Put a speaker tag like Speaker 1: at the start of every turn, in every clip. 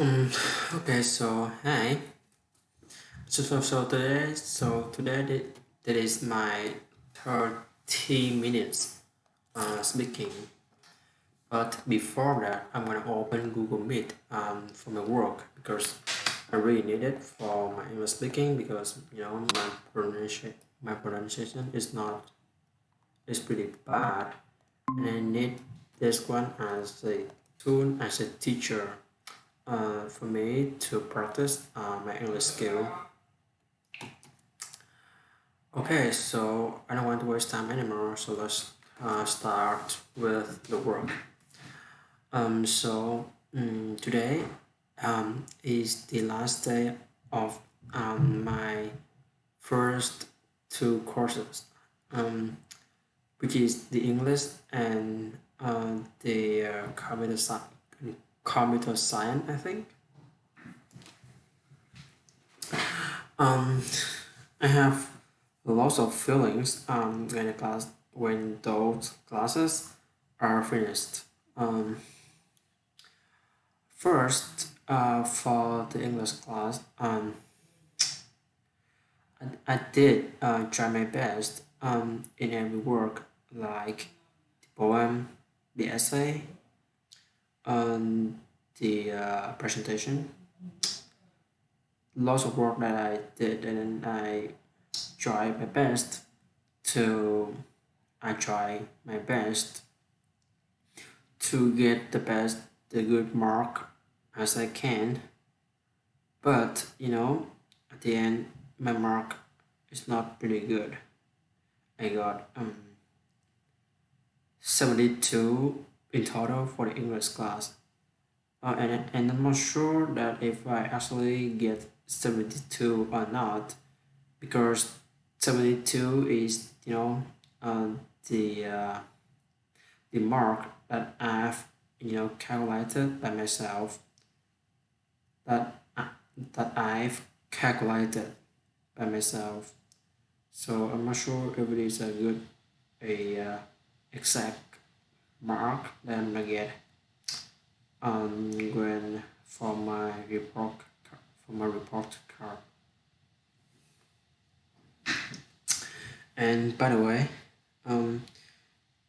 Speaker 1: Um, okay, so hi. So today that is my 30 minutes speaking. But before that, I'm gonna open Google Meet for my work because I really need it for my English speaking because my pronunciation is pretty bad, and I need this one as a tool as a teacher for me to practice my English skill. Okay, so I don't want to waste time anymore, so let's start with the work. Today is the last day of my first two courses, um, which is the English and the computer science, I think. Um, I have lots of feelings when those classes are finished. First, for the English class, I did try my best in every work, like the poem, the essay, the presentation. Lots of work that I did, and I tried my best to I try my best to get the good mark as I can. But at the end, my mark is not pretty good. I got 72 in total for the English class. And I'm not sure that if I actually get 72 or not, because 72 is, uh, the uh, the mark that I've calculated by myself, that that I've calculated by myself. So I'm not sure if it is a exact mark that I'm gonna get when for my report card. And by the way, um,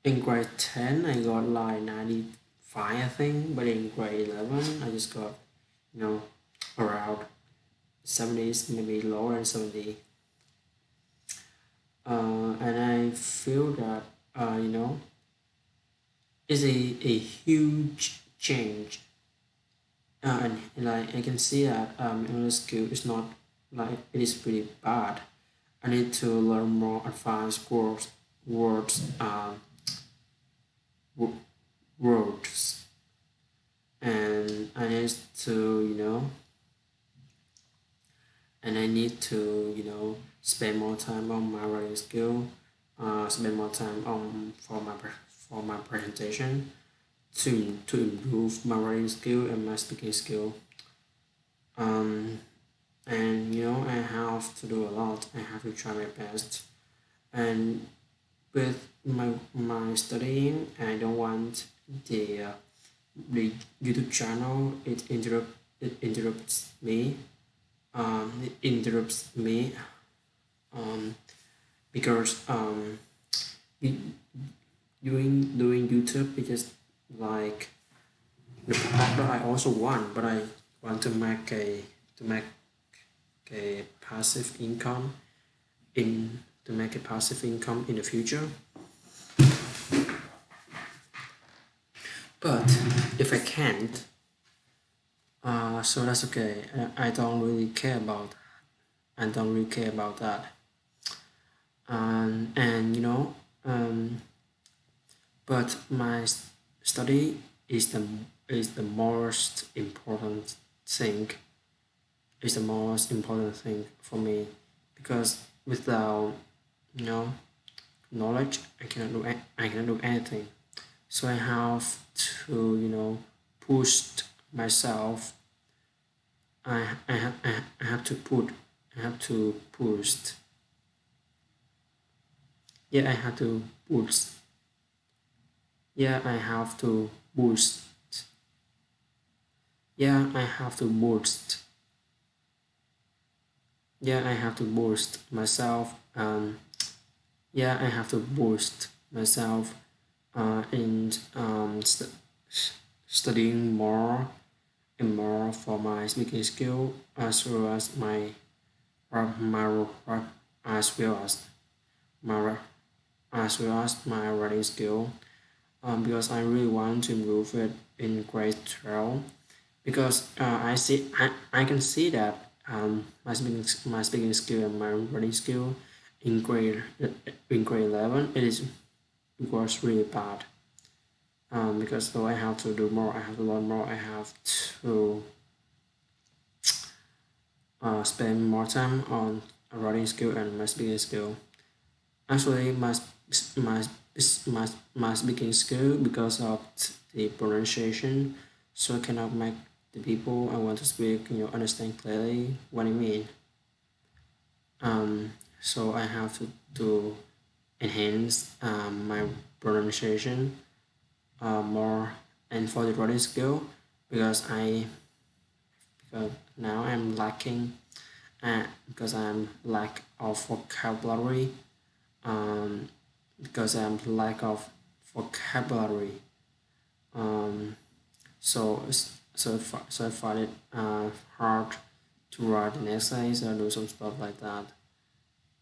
Speaker 1: in grade 10 I got like 95, I think, but in grade 11 I just got you know around 70s, maybe lower than 70. And I feel that it's a huge change. And I can see that English skill is not like it is pretty bad. I need to learn more advanced words, wo- words, and I need to and I need to spend more time on my writing skill, spend more time on for my presentation to improve my writing skill and my speaking skill. Um, and I have to do a lot. I have to try my best, and with my studying, I don't want the YouTube channel. It interrupts me. It interrupts me because it, doing YouTube is just like the part that I also want, but I want to make a passive income in to make a passive income in the future. But if I can't, so that's okay. I don't really care about. I don't really care about that. And um, but my study is the most important thing. Is the most important thing for me because without you know knowledge, I cannot do anything. So I have to push myself. I have to I have to boost. Yeah, I have to boost. Yeah, I have to boost Yeah, I have to boost. Yeah, I have to boost myself. Yeah, I have to boost myself in studying more and more for my speaking skill as well as my as well as my as well as my writing skill. Because I really want to improve it in grade 12 because I can see that my speaking skill and my writing skill in grade 11 it was really bad. Because though I have to do more, I have to learn more, I have to spend more time on writing skill and my speaking skill. Actually, my my speaking skill because of the pronunciation, so I cannot make the people I want to speak understand clearly what I mean. So I have to enhance my pronunciation more and for the writing skill because now I'm lacking because I'm lack of vocabulary um, because I'm lack of vocabulary um, so I find it hard to write an essays or do some stuff like that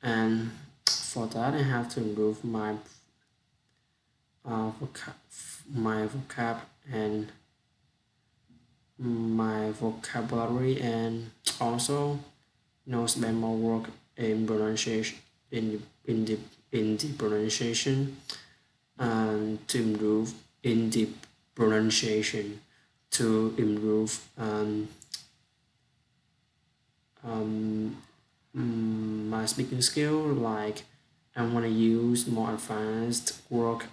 Speaker 1: and for that I have to improve vocab my vocab and my vocabulary and also spend more work in pronunciation in the in the pronunciation and to improve in the pronunciation to improve um, my speaking skill like I want to use more advanced word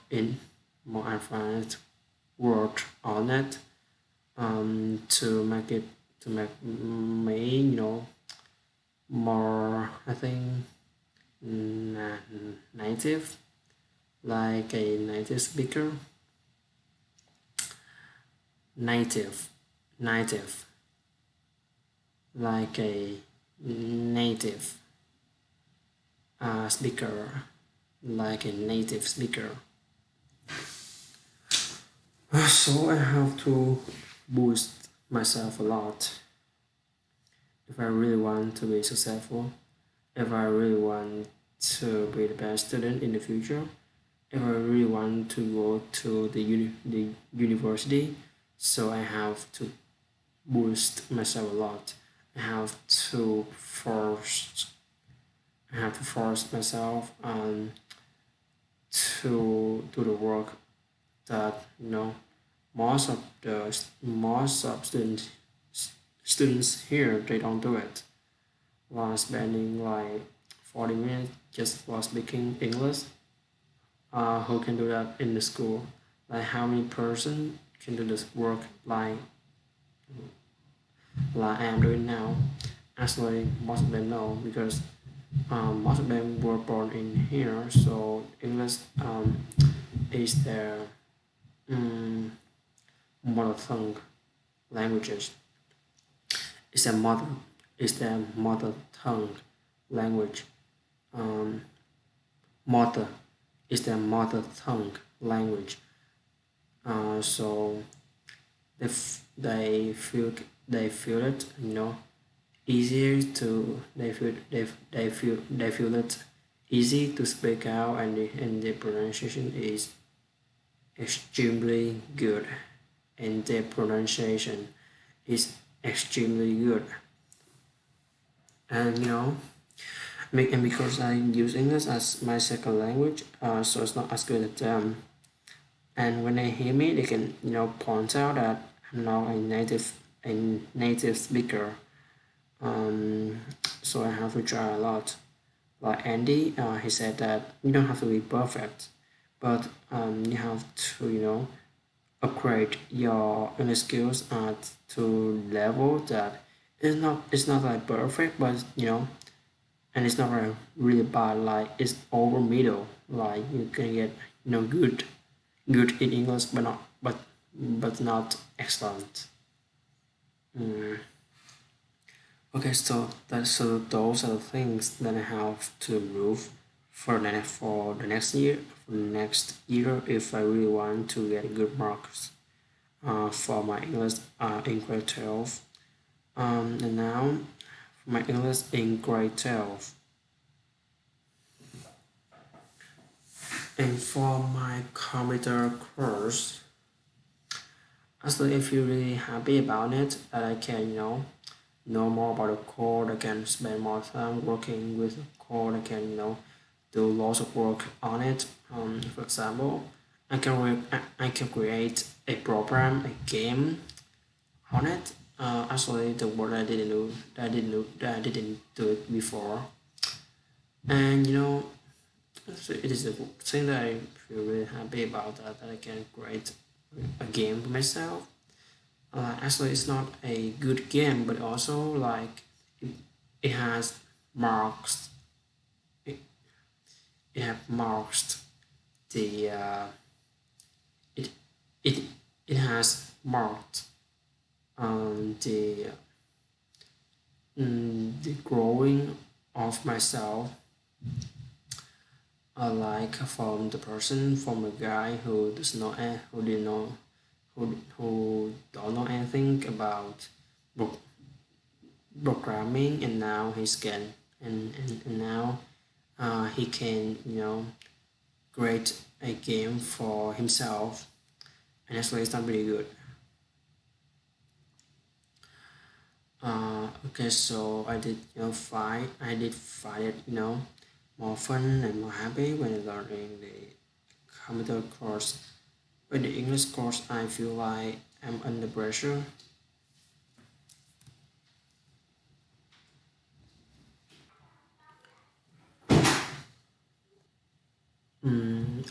Speaker 1: on it to make it to make me more I think native like a native speaker native native like a native speaker like a native speaker. So I have to boost myself a lot if I really want to be successful, if I really want to be the best student in the future, if I really want to go to the university. So I have to boost myself a lot. I have to force I have to force myself to do the work that most of students here they don't do it. While spending like 40 minutes just for speaking English, who can do that in the school? Like how many person can do this work like I am doing now? Actually, most of them know because most of them were born in here, so English is their um, mother tongue languages. It's a mother, it's their mother tongue language. Um, mother is their mother tongue language. So they feel it, easier to they feel it easy to speak out and the pronunciation is extremely good and the pronunciation is extremely good and and because I use English as my second language so it's not as good as them and when they hear me they can point out that I'm now a native speaker um, so I have to try a lot. Like Andy, he said that you don't have to be perfect, but you have to, upgrade your inner skills to level that it's not like perfect, but and it's not like really bad. Like it's over middle. Like you can get good in English, but not excellent. Mm. Okay, so those are the things that I have to improve for the next year. For the next year, if I really want to get good marks for my English in grade 12. And now for my English in grade 12. And for my computer course, actually, I feel really happy about it that I can, know more about the code. I can spend more time working with the code. I can, do lots of work on it. For example, I can create a program, a game on it. Actually, the word I didn't do it before, and so it is a thing that I feel really happy about that I can create a game for myself. Actually, it's not a good game, but also like it, it has marks. It, it have marked the it it it has marked the growing of myself. Like from the person, from a guy who does not who didn't know who don't know anything about pro- programming, and now he's can and now he can create a game for himself, and actually it's not really good. Okay, so I did find it more fun and more happy when learning the computer course. But the English course, I feel like I'm under pressure.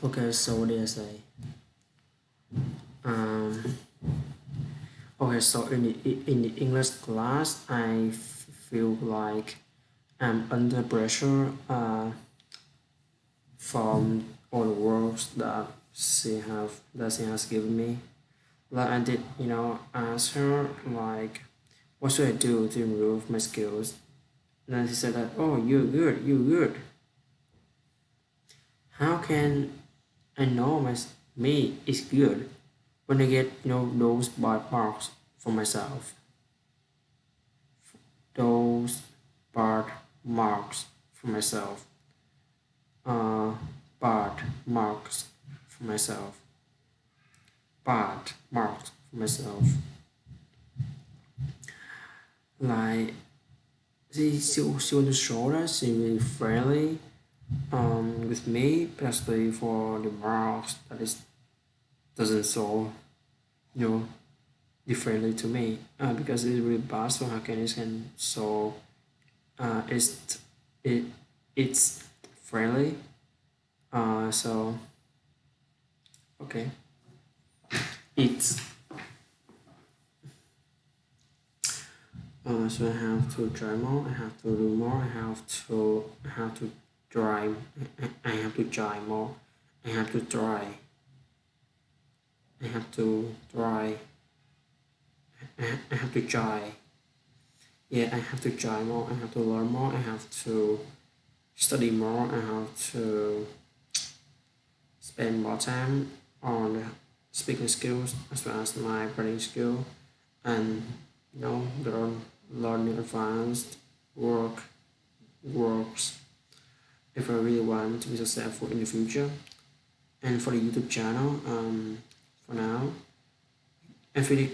Speaker 1: Okay, so there's a um, okay, so in the English class, feel like I'm under pressure from all the works that she has given me. Like I did, ask her like, what should I do to improve my skills? And then she said that, oh, you're good. How can I know me is good when I get those bad marks for myself? Those bad marks for myself. Uh, bad marks for myself. Bad marks for myself. Like she want to show that she really friendly with me, especially for the marks that is doesn't show you know differently to me because it's really bad. So how can it can so it's it it's friendly. So okay, it's so I have to try more. I have to do more. I have to try. I have to try more. I have to try. I have to try. I have to try. Yeah, I have to try more. I have to learn more. I have to study more. I have to spend more time on speaking skills as well as my writing skill, and learning advanced work works if I really want to be successful in the future. And for the YouTube channel, for now, I feel it,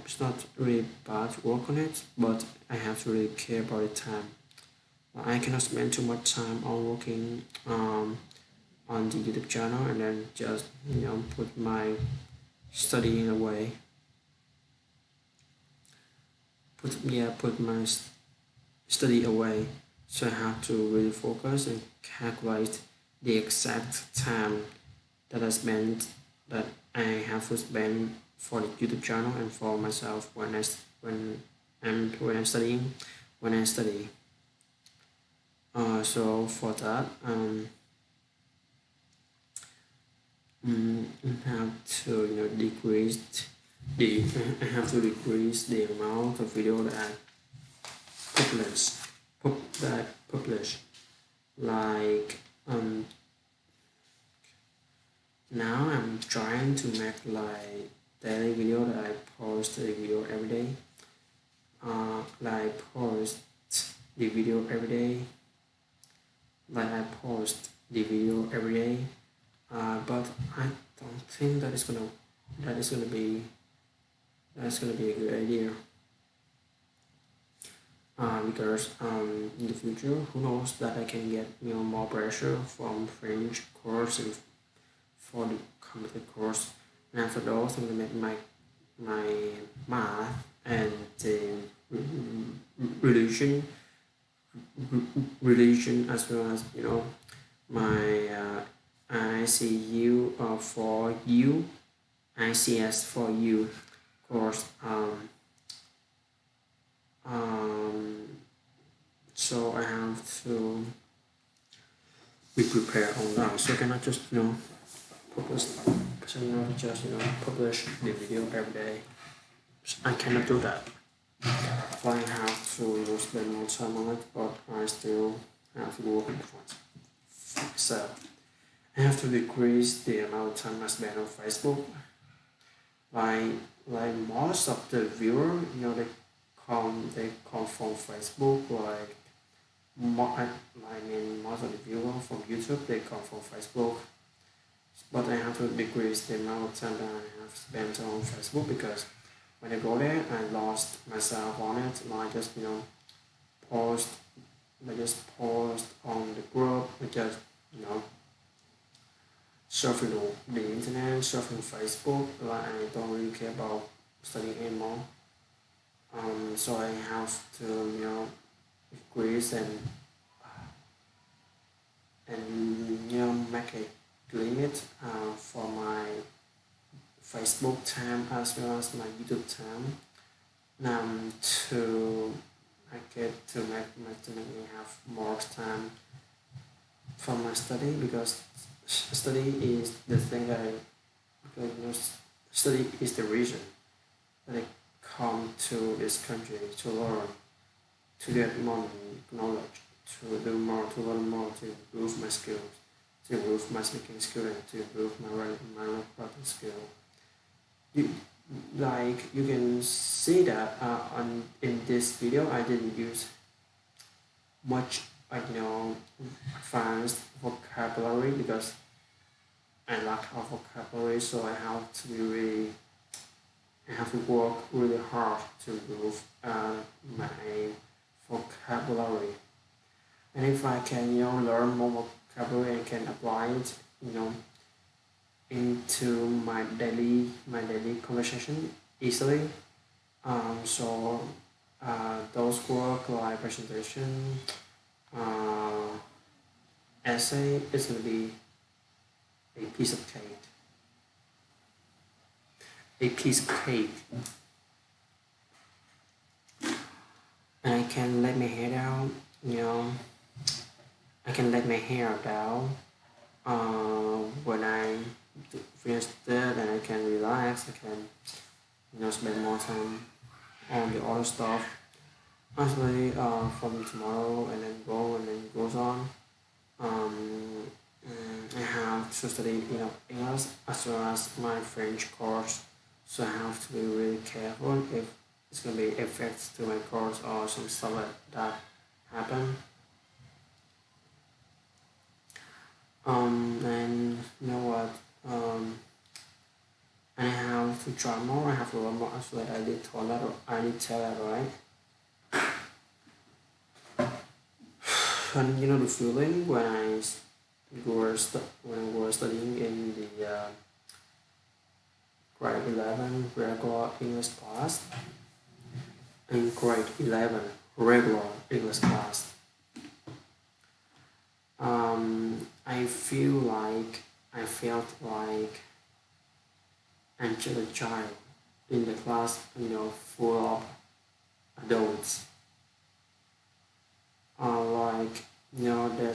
Speaker 1: it's not really bad to work on it, but I have to really care about the time. I cannot spend too much time on working on the YouTube channel and then just put my studying away. Put my study away. So I have to really focus and calculate the exact time that I spent that I have to spend for the YouTube channel and for myself when I'm studying when I study. So for that, I have to decrease the I have to decrease the amount of video that I publish, that I publish. Like now I'm trying to make like daily video that I post a video every day. Like post the video every day. Like I post the video every day. But I don't think that is gonna be that's gonna be a good idea. Because in the future, who knows that I can get more pressure from French course and for the computer course, and after those I'm gonna make my math and religion religion, as well as my ICU for you, ICS for you course. Um, so I have to be prepared on that. So I cannot just publish, so not just publish the video every day. I cannot do that. So I have to spend more time on it, but I still have to work on it. So I have to decrease the amount of time I spend on Facebook. Like like most of the viewer, they come from Facebook. Like I mean most of the viewer from YouTube, they come from Facebook. But I have to decrease the amount of time that I have spent on Facebook, because when I go there, I lost myself on it. And I just post, I just post on the group, I just you know surfing the internet, surfing Facebook. Like I don't really care about studying anymore. So I have to increase and make a limit for my Facebook time as well as my YouTube time. To I get to make me have more time for my study, because study is the thing that because study is the reason that I come to this country to learn, to get more knowledge, to learn more, to improve my skills, to improve my speaking skill, and to improve my writing skill. You, like you can see that on in this video I didn't use much advanced vocabulary, because I lack of vocabulary, so I have to work really hard to improve my vocabulary. And if I can learn more vocabulary and can apply it into my daily conversation easily. So those work like presentation, uh, essay is gonna be a piece of cake. A piece of cake. And I can let my hair down. I can let my hair down when I finish that, and I can relax. I can spend more time on the other stuff. Actually, from tomorrow and then goes on. Um, I have to study English as well as my French course, so I have to be really careful if it's gonna be effects to my course or some stuff like that happen. And you know what? And I have to try more. I have to learn more. Actually, I did tell that, right? And the feeling when when I was studying in the grade 11 regular English class, in grade 11 regular English class, I felt like I'm just a child in the class, full of adults. Like their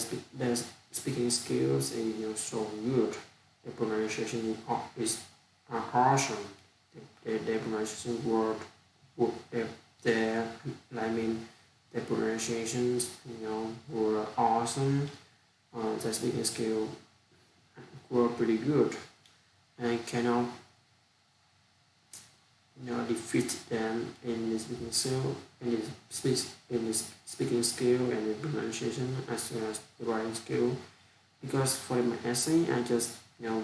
Speaker 1: speaking skills is so good. The pronunciation is awesome. their pronunciation word their I mean their pronunciations were awesome. The speaking skill were pretty good, and I cannot defeat them in the speaking skill, in the speaking skill and the pronunciation as well as the writing skill. Because for my essay, I just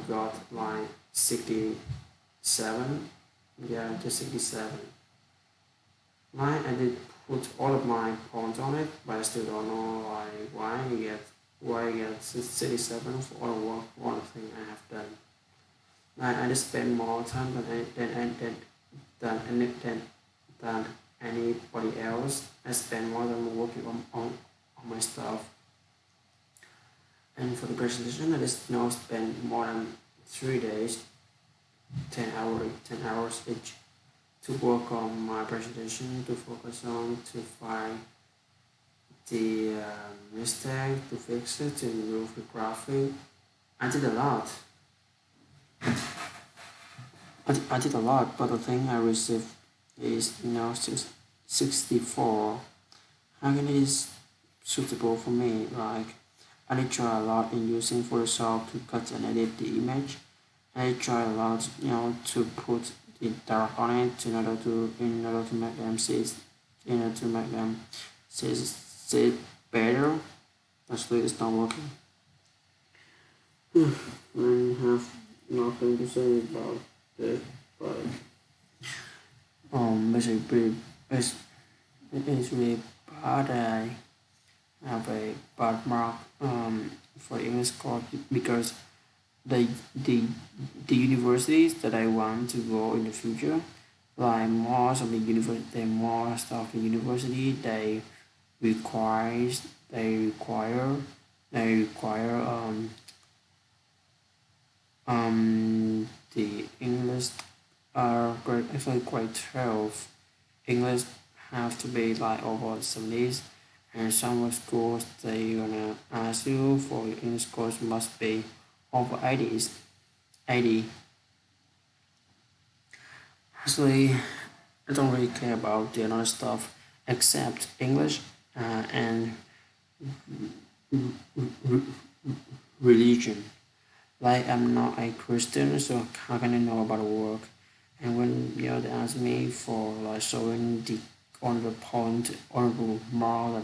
Speaker 1: got like 67. Yeah, just 67. Mine, I did put all of my points on it, but I still don't know like why I get 67 for all the work, all the thing I have done. I just spend more time than than anybody else. I spend more time working on my stuff. And for the presentation, I just spend more than 3 days, 10 hours each to work on my presentation, to focus on, to find the mistake, to fix it, to improve the graphic. I did a lot. I did a lot, but the thing I received is 64. How can it is suitable for me? Like I did try a lot in using Photoshop to cut and edit the image. I try a lot, to put the dark on it in order to make them in order to make them see better. Actually, it's not working. I have nothing to say about it, but basically, it's, it is really bad. I have a bad mark for English course because the the the universities that I want to go in the future, like most of the university requires they require they require the English are actually quite 12. English have to be like over 70s, and some schools they gonna ask you for your English course must be over 80s. 80. Actually, I don't really care about the other stuff except English and religion. Like I'm not a Christian, so how can I know about the work? And when they ask me for like showing the on the point honorable mark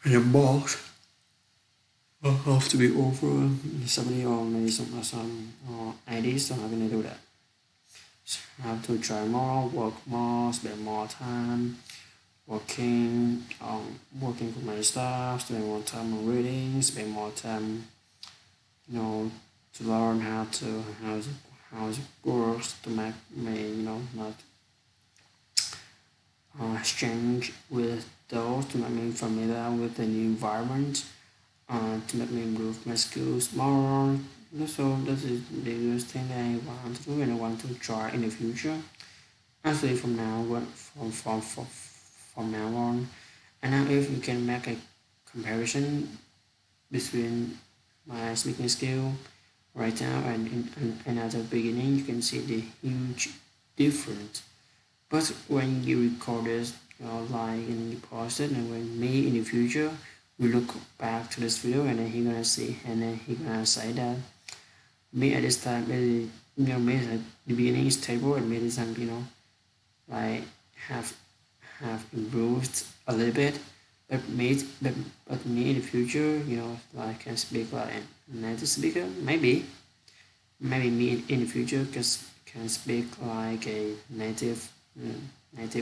Speaker 1: and the box have to be over 70 or maybe some 80, so how can I do that? So I have to try more, work more, spend more time working for my stuff, spend more time on reading, spend more time, you know, to learn how it works to make me, not exchange with those, to make me familiar with the new environment, to make me improve my skills more. So that is the biggest thing that I want to do and I want to try in the future. Actually, from now on, and now if you can make a comparison between my speaking skill right now and at the beginning, you can see the huge difference. But when you record this, like and you post it, and when me in the future we look back to this video, and then he gonna see, and then he gonna say that me at this time, maybe, me at the beginning is stable, and me this time, like have have improved a little bit, but me in the future, like can speak like a native speaker, maybe me in the future can speak like a native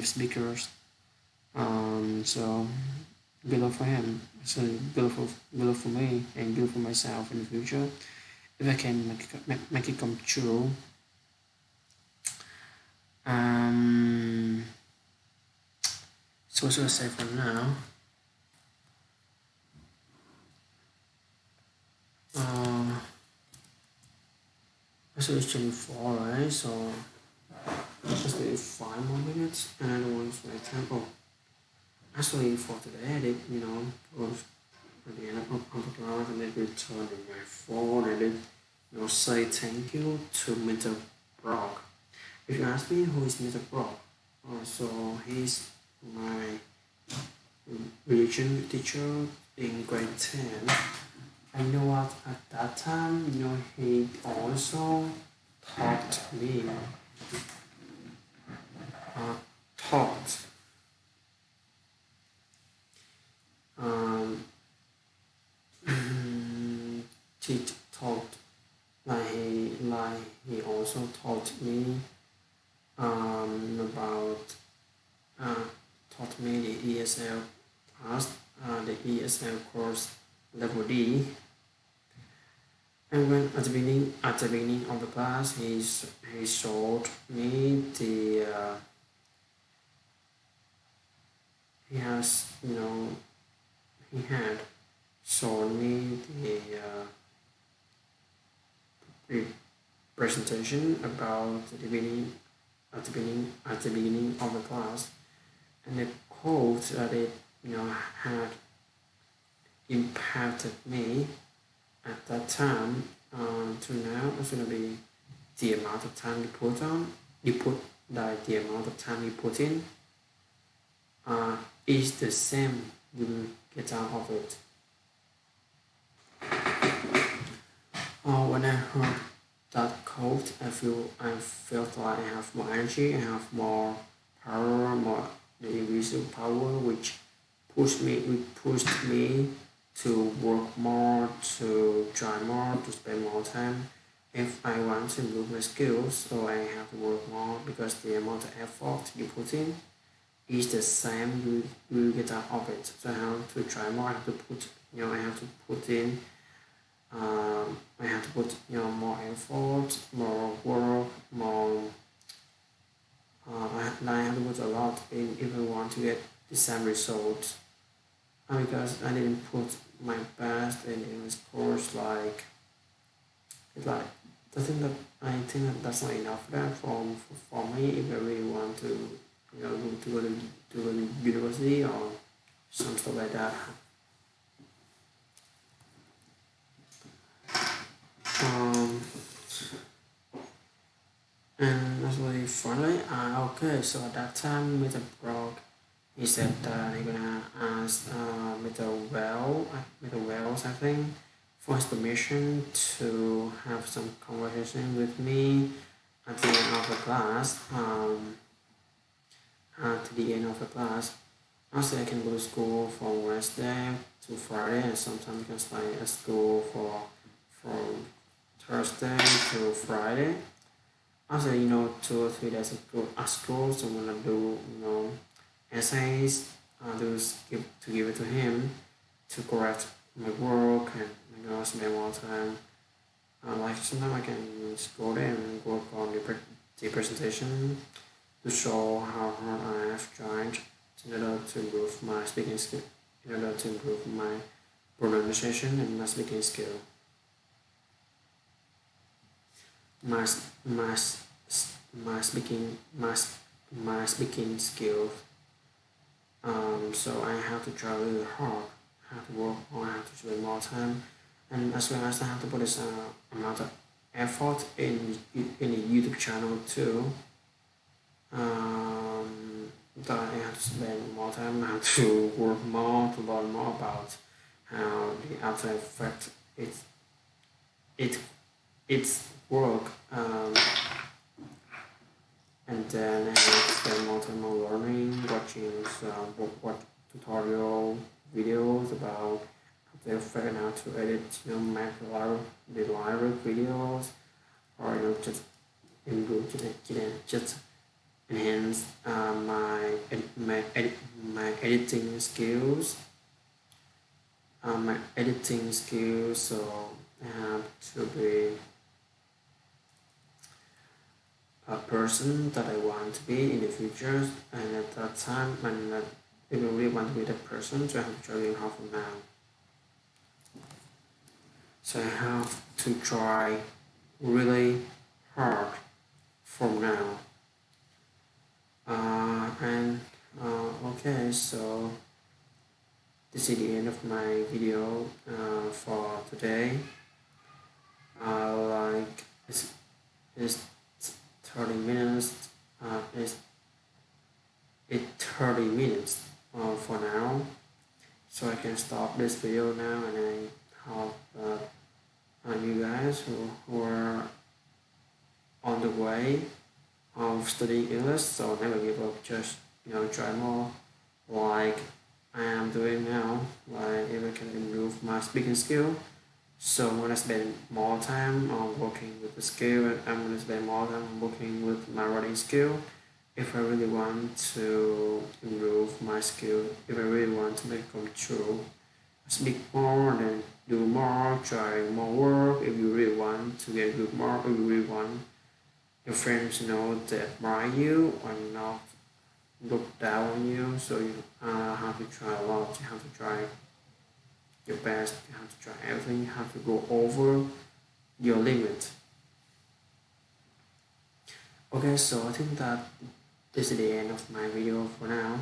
Speaker 1: speakers. So good luck for him. So good luck for me and good for myself in the future. If I can make it come true. Um, so what should I say for now? Uh, so it's 24, right? So just wait 5 more minutes, and I don't want to waste time. Oh, actually, for today, I did, was at the end of the class, I did return my phone. I did, say thank you to Mr. Brock. If you ask me who is Mr. Brock, so he's my religion teacher in grade 10. I know what at that time, he also taught me, uh, taught, um, teach, taught, he also taught me about uh, taught me the ESL class, the ESL course level D. And when at the beginning of the class, he showed me he has he had shown me the presentation about the beginning at the beginning of the class, and the quote that it had impacted me at that time to now is gonna be the amount of time you put that the amount of time you put in is the same you will get out of it. When I heard that quote, I felt like I have more energy, I have more power, more the invisible power, which pushed me to work more, to try more, to spend more time. If I want to improve my skills, so I have to work more because the amount of effort you put in is the same you get out of it. So I have to try more. I have to put I have to put in I have to put more effort, more work, more. I have to put a lot in if I want to get the same result. Because I didn't put my best in English course, like I think that that's not enough that for me if I really want to go to university or some stuff like that. Um, and actually finally, okay, so at that time Mr. Brock, he said that he's gonna ask Mr. Wells, I think, for his permission to have some conversation with me at the end of the class. At the end of the class, also I can go to school from Wednesday to Friday, and sometimes I can stay at school from Thursday to Friday. Also, 2 or 3 days at school, so I'm gonna do essays. To give it to him to correct my work and spend more time. Like sometimes I can just go there and work on the presentation to show how hard I have tried in order to improve my speaking skill, in order to improve my pronunciation and my speaking skill. My my my speaking my my speaking skills. So I have to try really hard. I have to work more. I have to spend more time, and as well as I have to put this amount of effort in the YouTube channel too. That I have to spend more time. I have to work more to learn more about how the After Effects it its work. And then I have to spend more time on learning, watching what tutorial videos about After Effects and how to edit, make the live videos, or just improve, just enhance my editing skills. So I have to be a person that I want to be in the future, and at that time, and if I really want to be that person, so I have to try really hard from now. So I have to try really hard from now. Okay, so this is the end of my video for today. Like it's 30 minutes. It's 30 minutes for now, so I can stop this video now, and I hope you guys who are on the way of studying English, so never give up, just try more like I am doing now. Like if I can improve my speaking skill, so I'm gonna spend more time on working with the skill, and I'm gonna spend more time on working with my writing skill. If I really want to improve my skill, if I really want to make it come true, speak more and then do more, try more work. If you really want to get good mark, if you really want your friends to admire you or not look down on you, so you have to try a lot. You have to try your best. You have to try everything. You have to go over your limit. Okay, so I think that this is the end of my video for now.